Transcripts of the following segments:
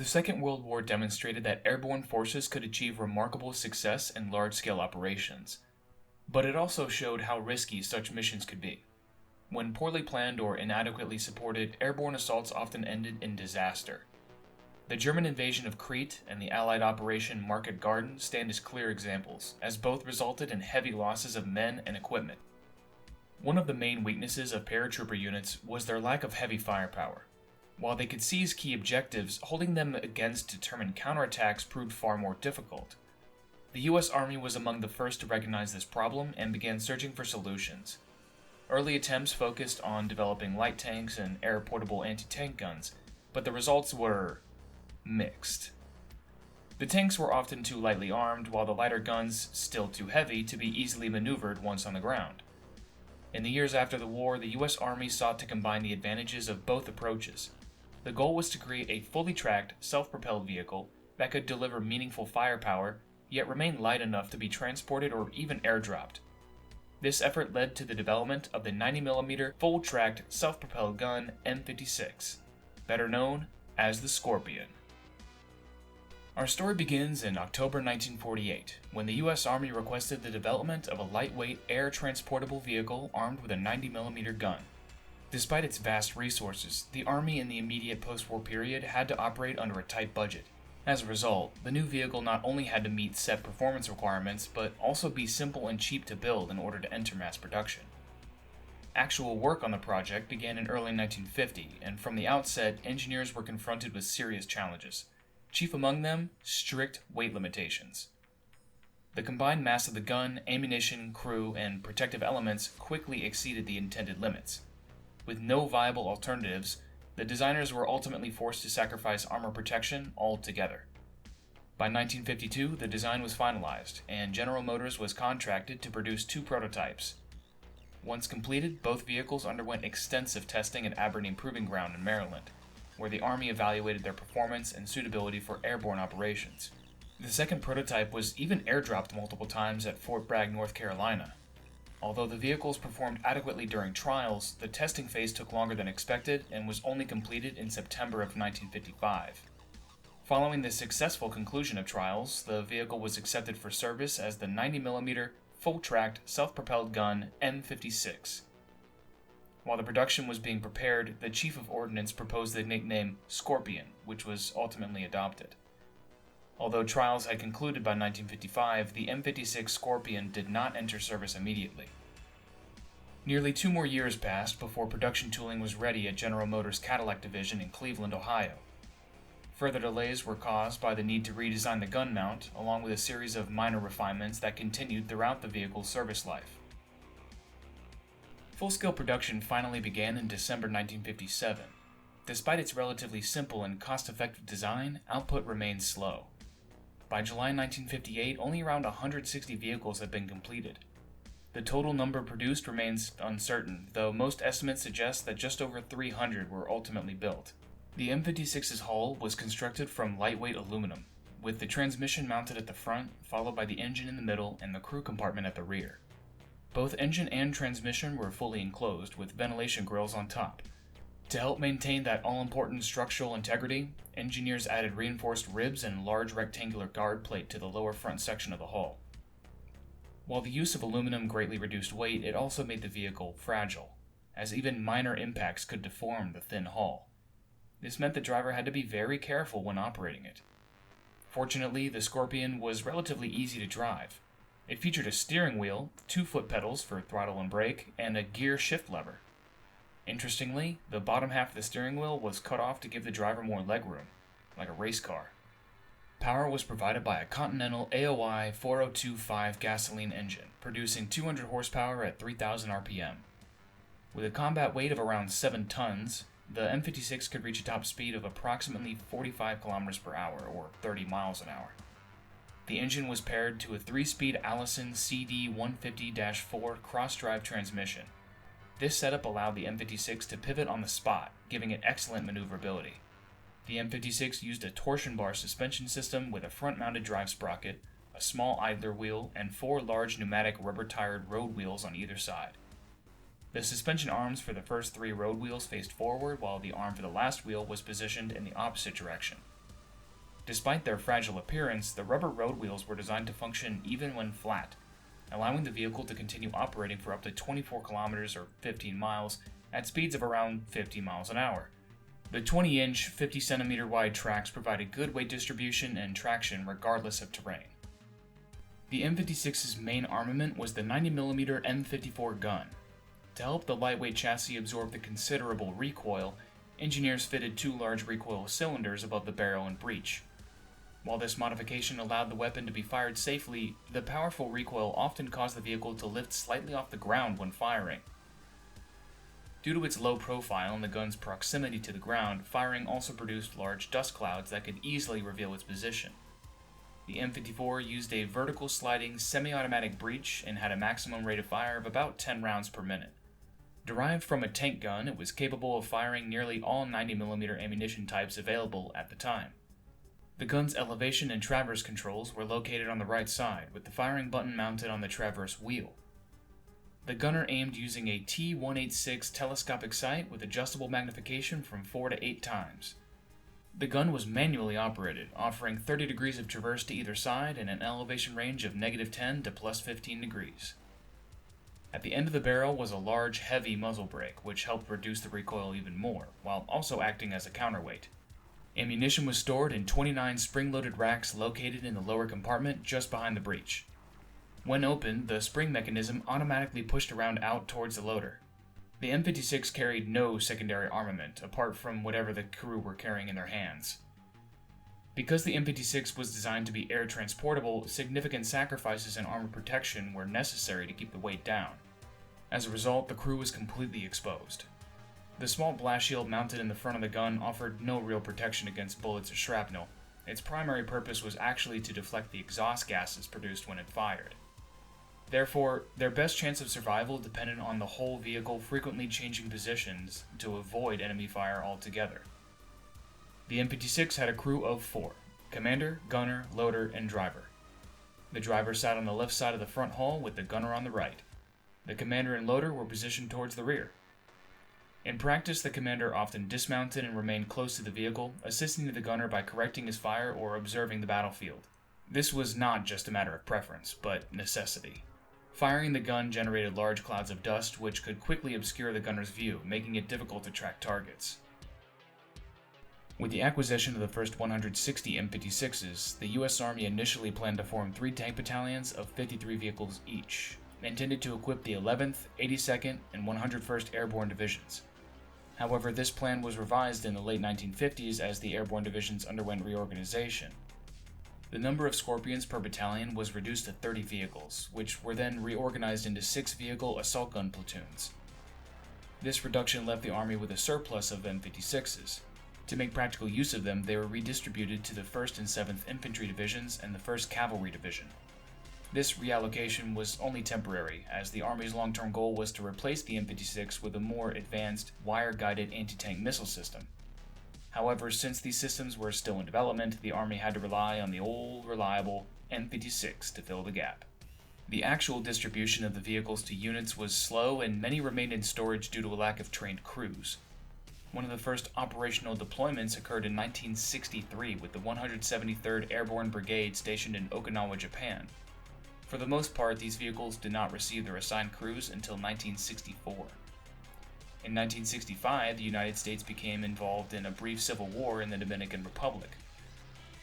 Second World War demonstrated that airborne forces could achieve remarkable success in large-scale operations, but it also showed how risky such missions could be. When poorly planned or inadequately supported, airborne assaults often ended in disaster. The German invasion of Crete and the Allied Operation Market Garden stand as clear examples, as both resulted in heavy losses of men and equipment. One of the main weaknesses of paratrooper units was their lack of heavy firepower. While they could seize key objectives, holding them against determined counterattacks proved far more difficult. The U.S. Army was among the first to recognize this problem and began searching for solutions. Early attempts focused on developing light tanks and air-portable anti-tank guns, but the results were mixed. The tanks were often too lightly armed, while the lighter guns still too heavy to be easily maneuvered once on the ground. In the years after the war, the U.S. Army sought to combine the advantages of both approaches. The goal was to create a fully tracked, self-propelled vehicle that could deliver meaningful firepower, yet remain light enough to be transported or even airdropped. This effort led to the development of the 90mm full-tracked self-propelled gun M56, better known as the Scorpion. Our story begins in October 1948, when the U.S. Army requested the development of a lightweight air-transportable vehicle armed with a 90mm gun. Despite its vast resources, the Army in the immediate post-war period had to operate under a tight budget. As a result, the new vehicle not only had to meet set performance requirements, but also be simple and cheap to build in order to enter mass production. Actual work on the project began in early 1950, and from the outset, engineers were confronted with serious challenges. Chief among them, strict weight limitations. The combined mass of the gun, ammunition, crew, and protective elements quickly exceeded the intended limits. With no viable alternatives, the designers were ultimately forced to sacrifice armor protection altogether. By 1952, the design was finalized, and General Motors was contracted to produce 2 prototypes. Once completed, both vehicles underwent extensive testing at Aberdeen Proving Ground in Maryland, where the Army evaluated their performance and suitability for airborne operations. The second prototype was even airdropped multiple times at Fort Bragg, North Carolina. Although the vehicles performed adequately during trials, the testing phase took longer than expected and was only completed in September of 1955. Following the successful conclusion of trials, the vehicle was accepted for service as the 90mm full-tracked self-propelled gun M56. While the production was being prepared, the Chief of Ordnance proposed the nickname Scorpion, which was ultimately adopted. Although trials had concluded by 1955, the M56 Scorpion did not enter service immediately. Nearly 2 more years passed before production tooling was ready at General Motors' Cadillac division in Cleveland, Ohio. Further delays were caused by the need to redesign the gun mount, along with a series of minor refinements that continued throughout the vehicle's service life. Full-scale production finally began in December 1957. Despite its relatively simple and cost-effective design, output remained slow. By July 1958, only around 160 vehicles had been completed. The total number produced remains uncertain, though most estimates suggest that just over 300 were ultimately built. The M56's hull was constructed from lightweight aluminum, with the transmission mounted at the front, followed by the engine in the middle and the crew compartment at the rear. Both engine and transmission were fully enclosed, with ventilation grills on top. To help maintain that all-important structural integrity, engineers added reinforced ribs and large rectangular guard plate to the lower front section of the hull. While the use of aluminum greatly reduced weight, it also made the vehicle fragile, as even minor impacts could deform the thin hull. This meant the driver had to be very careful when operating it. Fortunately, the Scorpion was relatively easy to drive. It featured a steering wheel, 2 foot pedals for throttle and brake, and a gear shift lever. Interestingly, the bottom half of the steering wheel was cut off to give the driver more legroom, like a race car. Power was provided by a Continental AOI 4025 gasoline engine, producing 200 horsepower at 3,000 RPM. With a combat weight of around 7 tons, the M56 could reach a top speed of approximately 45 km per hour, or 30 miles an hour. The engine was paired to a 3-speed Allison CD150-4 cross-drive transmission. This setup allowed the M56 to pivot on the spot, giving it excellent maneuverability. The M56 used a torsion bar suspension system with a front-mounted drive sprocket, a small idler wheel, and 4 large pneumatic rubber-tired road wheels on either side. The suspension arms for the first 3 road wheels faced forward, while the arm for the last wheel was positioned in the opposite direction. Despite their fragile appearance, the rubber road wheels were designed to function even when flat, allowing the vehicle to continue operating for up to 24 kilometers or 15 miles at speeds of around 50 miles an hour. The 20-inch, 50-centimeter wide tracks provided good weight distribution and traction regardless of terrain. The M56's main armament was the 90mm M54 gun. To help the lightweight chassis absorb the considerable recoil, engineers fitted 2 large recoil cylinders above the barrel and breech. While this modification allowed the weapon to be fired safely, the powerful recoil often caused the vehicle to lift slightly off the ground when firing. Due to its low profile and the gun's proximity to the ground, firing also produced large dust clouds that could easily reveal its position. The M54 used a vertical sliding semi-automatic breech and had a maximum rate of fire of about 10 rounds per minute. Derived from a tank gun, it was capable of firing nearly all 90mm ammunition types available at the time. The gun's elevation and traverse controls were located on the right side, with the firing button mounted on the traverse wheel. The gunner aimed using a T-186 telescopic sight with adjustable magnification from 4 to 8 times. The gun was manually operated, offering 30 degrees of traverse to either side and an elevation range of -10 to +15 degrees. At the end of the barrel was a large, heavy muzzle brake, which helped reduce the recoil even more, while also acting as a counterweight. Ammunition was stored in 29 spring-loaded racks located in the lower compartment just behind the breech. When opened, the spring mechanism automatically pushed around out towards the loader. The M56 carried no secondary armament, apart from whatever the crew were carrying in their hands. Because the M56 was designed to be air transportable, significant sacrifices in armor protection were necessary to keep the weight down. As a result, the crew was completely exposed. The small blast shield mounted in the front of the gun offered no real protection against bullets or shrapnel. Its primary purpose was actually to deflect the exhaust gases produced when it fired. Therefore, their best chance of survival depended on the whole vehicle frequently changing positions to avoid enemy fire altogether. The M56 had a crew of 4: commander, gunner, loader, and driver. The driver sat on the left side of the front hull with the gunner on the right. The commander and loader were positioned towards the rear. In practice, the commander often dismounted and remained close to the vehicle, assisting the gunner by correcting his fire or observing the battlefield. This was not just a matter of preference, but necessity. Firing the gun generated large clouds of dust, which could quickly obscure the gunner's view, making it difficult to track targets. With the acquisition of the first 160 M56s, the U.S. Army initially planned to form 3 tank battalions of 53 vehicles each, intended to equip the 11th, 82nd, and 101st Airborne Divisions. However, this plan was revised in the late 1950s as the airborne divisions underwent reorganization. The number of Scorpions per battalion was reduced to 30 vehicles, which were then reorganized into 6-vehicle assault gun platoons. This reduction left the Army with a surplus of M56s. To make practical use of them, they were redistributed to the 1st and 7th Infantry Divisions and the 1st Cavalry Division. This reallocation was only temporary, as the Army's long-term goal was to replace the M56 with a more advanced, wire-guided anti-tank missile system. However, since these systems were still in development, the Army had to rely on the old, reliable M56 to fill the gap. The actual distribution of the vehicles to units was slow, and many remained in storage due to a lack of trained crews. One of the first operational deployments occurred in 1963 with the 173rd Airborne Brigade stationed in Okinawa, Japan. For the most part, these vehicles did not receive their assigned crews until 1964. In 1965, the United States became involved in a brief civil war in the Dominican Republic.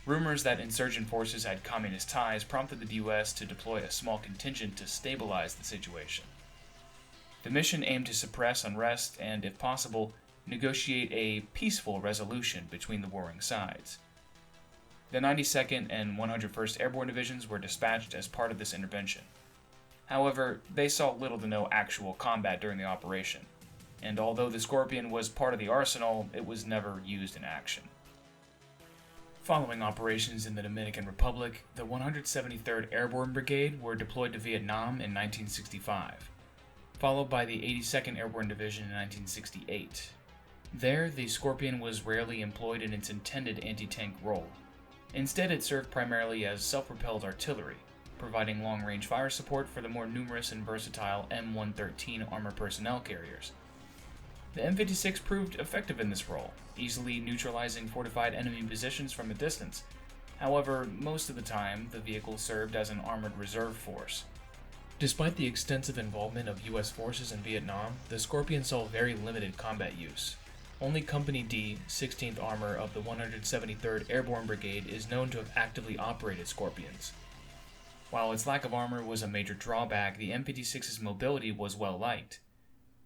Rumors that insurgent forces had communist ties prompted the U.S. to deploy a small contingent to stabilize the situation. The mission aimed to suppress unrest and, if possible, negotiate a peaceful resolution between the warring sides. The 92nd and 101st Airborne Divisions were dispatched as part of this intervention. However, they saw little to no actual combat during the operation, and although the Scorpion was part of the arsenal, it was never used in action. Following operations in the Dominican Republic, the 173rd Airborne Brigade were deployed to Vietnam in 1965, followed by the 82nd Airborne Division in 1968. There, the Scorpion was rarely employed in its intended anti-tank role. Instead, it served primarily as self-propelled artillery, providing long-range fire support for the more numerous and versatile M113 armor personnel carriers. The M56 proved effective in this role, easily neutralizing fortified enemy positions from a distance, However, most of the time, the vehicle served as an armored reserve force. Despite the extensive involvement of U.S. forces in Vietnam, the Scorpion saw very limited combat use. Only Company D, 16th Armor of the 173rd Airborne Brigade is known to have actively operated Scorpions. While its lack of armor was a major drawback, the M56's mobility was well liked.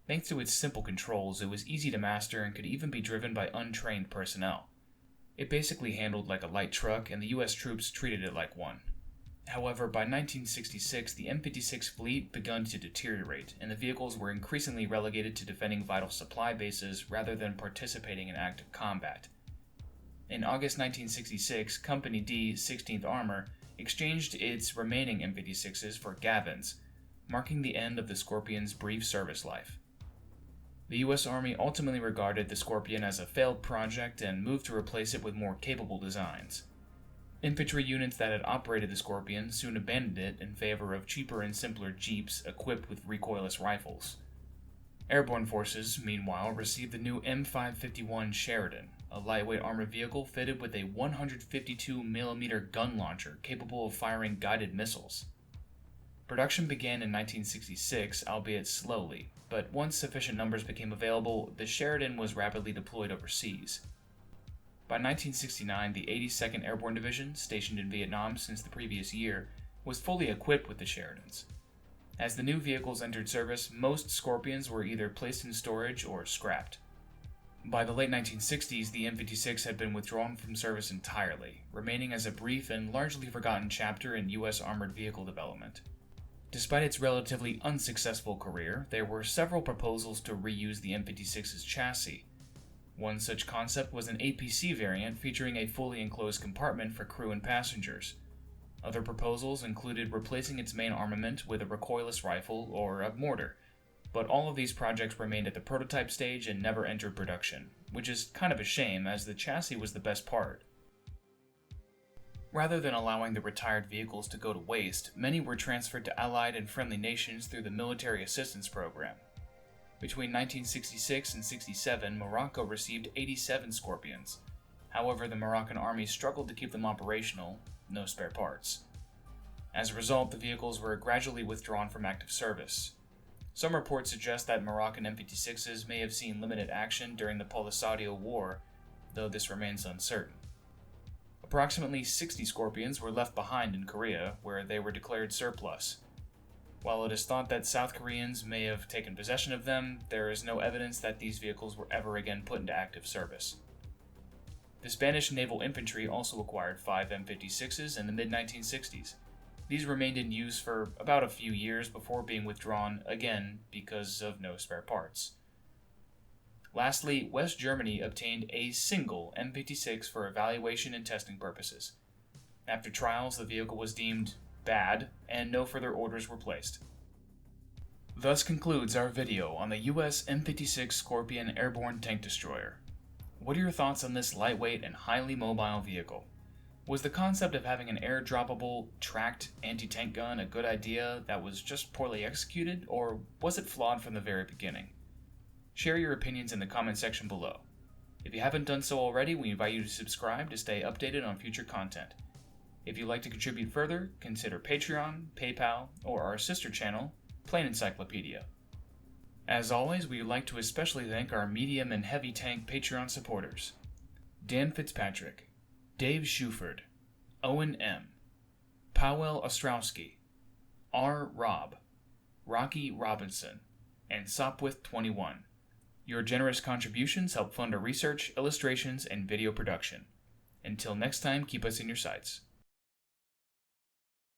Thanks to its simple controls, it was easy to master and could even be driven by untrained personnel. It basically handled like a light truck, and the U.S. troops treated it like one. However, by 1966, the M56 fleet began to deteriorate, and the vehicles were increasingly relegated to defending vital supply bases rather than participating in active combat. In August 1966, Company D, 16th Armor, exchanged its remaining M56s for Gavins, marking the end of the Scorpion's brief service life. The U.S. Army ultimately regarded the Scorpion as a failed project and moved to replace it with more capable designs. Infantry units that had operated the Scorpion soon abandoned it in favor of cheaper and simpler jeeps equipped with recoilless rifles. Airborne forces, meanwhile, received the new M551 Sheridan, a lightweight armored vehicle fitted with a 152mm gun launcher capable of firing guided missiles. Production began in 1966, albeit slowly, but once sufficient numbers became available, the Sheridan was rapidly deployed overseas. By 1969, the 82nd Airborne Division, stationed in Vietnam since the previous year, was fully equipped with the Sheridans. As the new vehicles entered service, most Scorpions were either placed in storage or scrapped. By the late 1960s, the M56 had been withdrawn from service entirely, remaining as a brief and largely forgotten chapter in U.S. armored vehicle development. Despite its relatively unsuccessful career, there were several proposals to reuse the M56's chassis. One such concept was an APC variant featuring a fully enclosed compartment for crew and passengers. Other proposals included replacing its main armament with a recoilless rifle or a mortar, but all of these projects remained at the prototype stage and never entered production, which is kind of a shame as the chassis was the best part. Rather than allowing the retired vehicles to go to waste, many were transferred to allied and friendly nations through the Military Assistance Program. Between 1966 and 67, Morocco received 87 Scorpions. However, the Moroccan army struggled to keep them operational, no spare parts. As a result, the vehicles were gradually withdrawn from active service. Some reports suggest that Moroccan M56s may have seen limited action during the Polisario War, though this remains uncertain. Approximately 60 Scorpions were left behind in Korea, where they were declared surplus. While it is thought that South Koreans may have taken possession of them, there is no evidence that these vehicles were ever again put into active service. The Spanish naval infantry also acquired 5 M56s in the mid-1960s. These remained in use for about a few years before being withdrawn again because of no spare parts. Lastly, West Germany obtained a single M56 for evaluation and testing purposes. After trials, the vehicle was deemed bad, and no further orders were placed. Thus concludes our video on the US M56 Scorpion airborne tank destroyer. What are your thoughts on this lightweight and highly mobile vehicle? Was the concept of having an air-droppable, tracked anti-tank gun a good idea that was just poorly executed, or was it flawed from the very beginning? Share your opinions in the comment section below. If you haven't done so already, we invite you to subscribe to stay updated on future content. If you'd like to contribute further, consider Patreon, PayPal, or our sister channel, Plain Encyclopedia. As always, we would like to especially thank our medium and heavy tank Patreon supporters: Dan Fitzpatrick, Dave Shuford, Owen M., Powell Ostrowski, R. Robb, Rocky Robinson, and Sopwith21. Your generous contributions help fund our research, illustrations, and video production. Until next time, keep us in your sights.